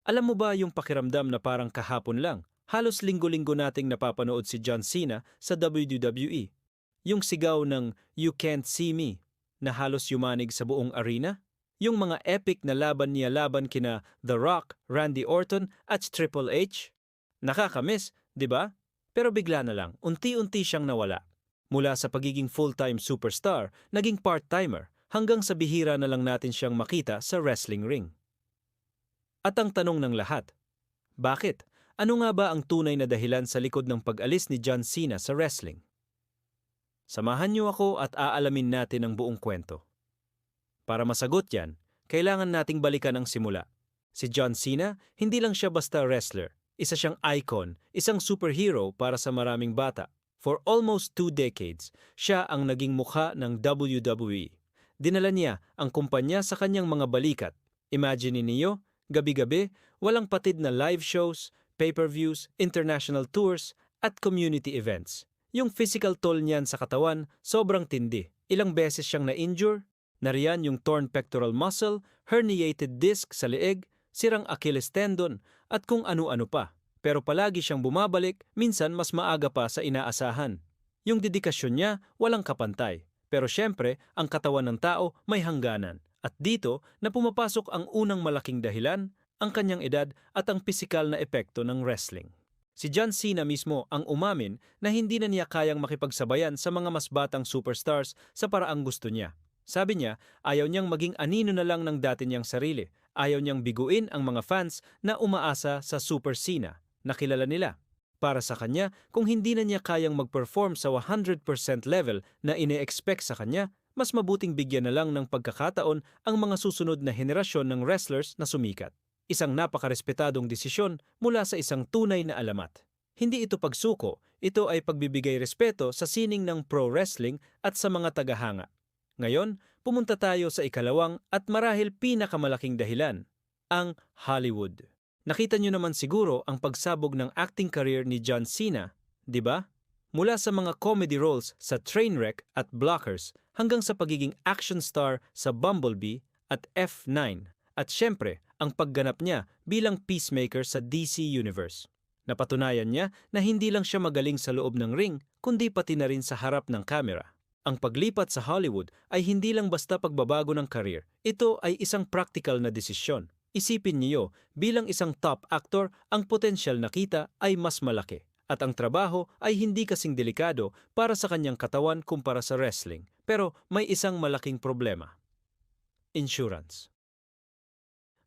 Alam mo ba yung pakiramdam na parang kahapon lang, halos linggo-linggo nating napapanood si John Cena sa WWE? Yung sigaw ng "You Can't See Me" na halos yumanig sa buong arena? Yung mga epic na laban niya laban kina The Rock, Randy Orton at Triple H? Nakakamiss, di ba? Pero bigla na lang, unti-unti siyang nawala. Mula sa pagiging full-time superstar, naging part-timer, hanggang sa bihira na lang natin siyang makita sa wrestling ring. At ang tanong ng lahat, bakit? Ano nga ba ang tunay na dahilan sa likod ng pag-alis ni John Cena sa wrestling? Samahan niyo ako at aalamin natin ang buong kwento. Para masagot yan, kailangan nating balikan ang simula. Si John Cena, hindi lang siya basta wrestler. Isa siyang icon, isang superhero para sa maraming bata. For almost 2 decades, siya ang naging mukha ng WWE. Dinala niya ang kumpanya sa kanyang mga balikat. Imagine niyo, gabi-gabi, walang patid na live shows, pay-per-views, international tours, at community events. Yung physical toll niyan sa katawan, sobrang tindi. Ilang beses siyang na-injure, nariyan yung torn pectoral muscle, herniated disc sa leeg, sirang Achilles tendon, at kung ano-ano pa. Pero palagi siyang bumabalik, minsan mas maaga pa sa inaasahan. Yung dedikasyon niya, walang kapantay. Pero syempre, ang katawan ng tao may hangganan. At dito na pumapasok ang unang malaking dahilan, ang kanyang edad at ang pisikal na epekto ng wrestling. Si John Cena mismo ang umamin na hindi na niya kayang makipagsabayan sa mga mas batang superstars sa paraang gusto niya. Sabi niya, ayaw niyang maging anino na lang ng dati niyang sarili. Ayaw niyang biguin ang mga fans na umaasa sa Super Cena na kilala nila. Para sa kanya, kung hindi na niya kayang mag-perform sa 100% level na ine-expect sa kanya, mas mabuting bigyan na lang ng pagkakataon ang mga susunod na henerasyon ng wrestlers na sumikat. Isang napakarespetadong desisyon mula sa isang tunay na alamat. Hindi ito pagsuko, ito ay pagbibigay respeto sa sining ng pro wrestling at sa mga tagahanga. Ngayon, pumunta tayo sa ikalawang at marahil pinakamalaking dahilan, ang Hollywood. Nakita niyo naman siguro ang pagsabog ng acting career ni John Cena, di ba? Mula sa mga comedy roles sa Trainwreck at Blockers hanggang sa pagiging action star sa Bumblebee at F9 at syempre ang pagganap niya bilang peacemaker sa DC Universe. Napatunayan niya na hindi lang siya magaling sa loob ng ring kundi pati na rin sa harap ng kamera. Ang paglipat sa Hollywood ay hindi lang basta pagbabago ng career. Ito ay isang practical na desisyon. Isipin niyo, bilang isang top actor, ang potensyal na kita ay mas malaki. At ang trabaho ay hindi kasing delikado para sa kanyang katawan kumpara sa wrestling. Pero may isang malaking problema. Insurance.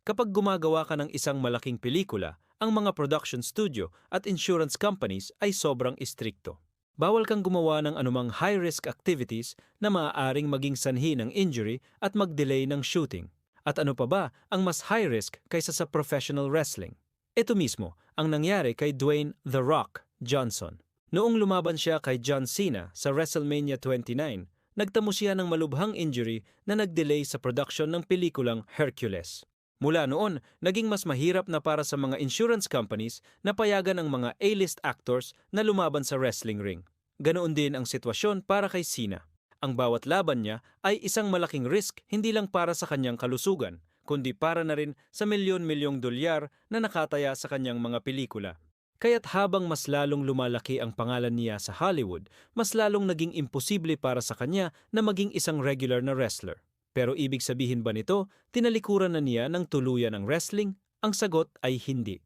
Kapag gumagawa ka ng isang malaking pelikula, ang mga production studio at insurance companies ay sobrang istrikto. Bawal kang gumawa ng anumang high-risk activities na maaaring maging sanhi ng injury at mag-delay ng shooting. At ano pa ba ang mas high-risk kaysa sa professional wrestling? Ito mismo ang nangyari kay Dwayne "The Rock" Johnson. Noong lumaban siya kay John Cena sa WrestleMania 29, nagtamo siya ng malubhang injury na nag-delay sa production ng pelikulang Hercules. Mula noon, naging mas mahirap na para sa mga insurance companies na payagan ang mga A-list actors na lumaban sa wrestling ring. Ganoon din ang sitwasyon para kay Cena. Ang bawat laban niya ay isang malaking risk hindi lang para sa kanyang kalusugan, kundi para na rin sa milyon-milyong dolyar na nakataya sa kanyang mga pelikula. Kaya't habang mas lalong lumalaki ang pangalan niya sa Hollywood, mas lalong naging imposible para sa kanya na maging isang regular na wrestler. Pero ibig sabihin ba nito, tinalikuran na niya ng tuluyan ang wrestling? Ang sagot ay hindi.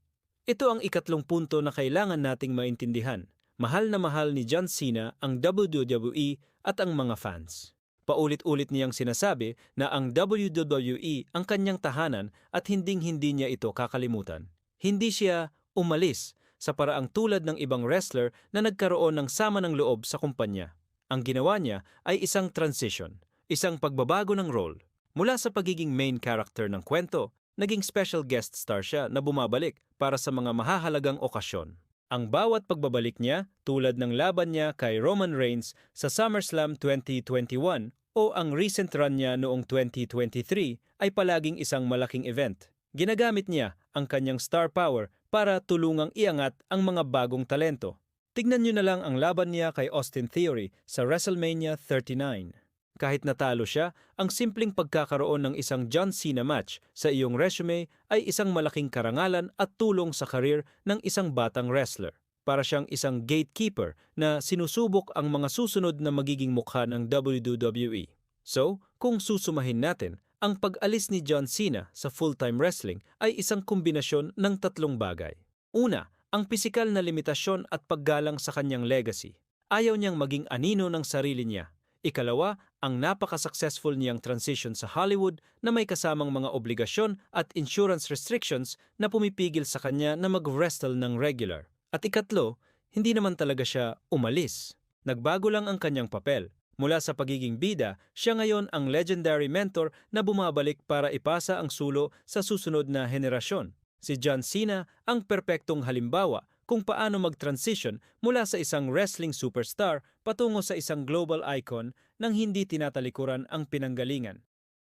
Ito ang ikatlong punto na kailangan nating maintindihan. Mahal na mahal ni John Cena ang WWE at ang mga fans. Paulit-ulit niyang sinasabi na ang WWE ang kanyang tahanan at hinding-hindi niya ito kakalimutan. Hindi siya umalis sa paraang tulad ng ibang wrestler na nagkaroon ng sama ng loob sa kumpanya. Ang ginawa niya ay isang transition. Isang pagbabago ng role. Mula sa pagiging main character ng kwento, naging special guest star siya na bumabalik para sa mga mahahalagang okasyon. Ang bawat pagbabalik niya, tulad ng laban niya kay Roman Reigns sa SummerSlam 2021 o ang recent run niya noong 2023 ay palaging isang malaking event. Ginagamit niya ang kanyang star power para tulungang iangat ang mga bagong talento. Tignan niyo na lang ang laban niya kay Austin Theory sa WrestleMania 39. Kahit natalo siya, ang simpleng pagkakaroon ng isang John Cena match sa iyong resume ay isang malaking karangalan at tulong sa karir ng isang batang wrestler. Para siyang isang gatekeeper na sinusubok ang mga susunod na magiging mukha ng WWE. So, kung susumahin natin, ang pag-alis ni John Cena sa full-time wrestling ay isang kombinasyon ng tatlong bagay. Una, ang pisikal na limitasyon at paggalang sa kanyang legacy. Ayaw niyang maging anino ng sarili niya. Ikalawa, ang napaka-successful niyang transition sa Hollywood na may kasamang mga obligasyon at insurance restrictions na pumipigil sa kanya na mag-wrestle ng regular. At ikatlo, hindi naman talaga siya umalis. Nagbago lang ang kanyang papel. Mula sa pagiging bida, siya ngayon ang legendary mentor na bumabalik para ipasa ang sulo sa susunod na henerasyon. Si John Cena ang perpektong halimbawa kung paano mag-transition mula sa isang wrestling superstar patungo sa isang global icon nang hindi tinatalikuran ang pinanggalingan.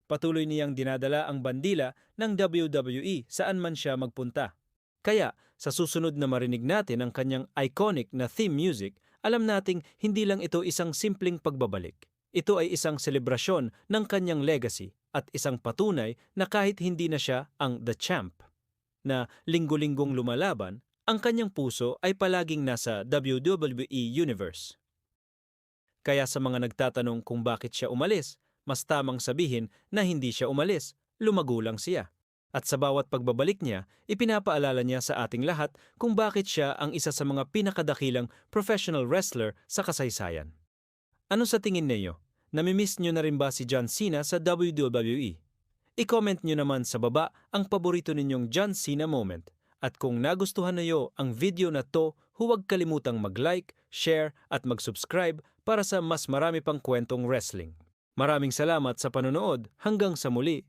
Patuloy niyang dinadala ang bandila ng WWE saan man siya magpunta. Kaya, sa susunod na marinig natin ang kanyang iconic na theme music, alam nating hindi lang ito isang simpleng pagbabalik. Ito ay isang selebrasyon ng kanyang legacy at isang patunay na kahit hindi na siya ang The Champ, na linggo-linggong lumalaban, ang kanyang puso ay palaging nasa WWE Universe. Kaya sa mga nagtatanong kung bakit siya umalis, mas tamang sabihin na hindi siya umalis, lumago lang siya. At sa bawat pagbabalik niya, ipinapaalala niya sa ating lahat kung bakit siya ang isa sa mga pinakadakilang professional wrestler sa kasaysayan. Ano sa tingin niyo? Namimiss niyo na rin ba si John Cena sa WWE? I-comment niyo naman sa baba ang paborito ninyong John Cena moment. At kung nagustuhan niyo ang video na to, huwag kalimutang mag-like, share at mag-subscribe para sa mas marami pang kwentong wrestling. Maraming salamat sa panonood. Hanggang sa muli.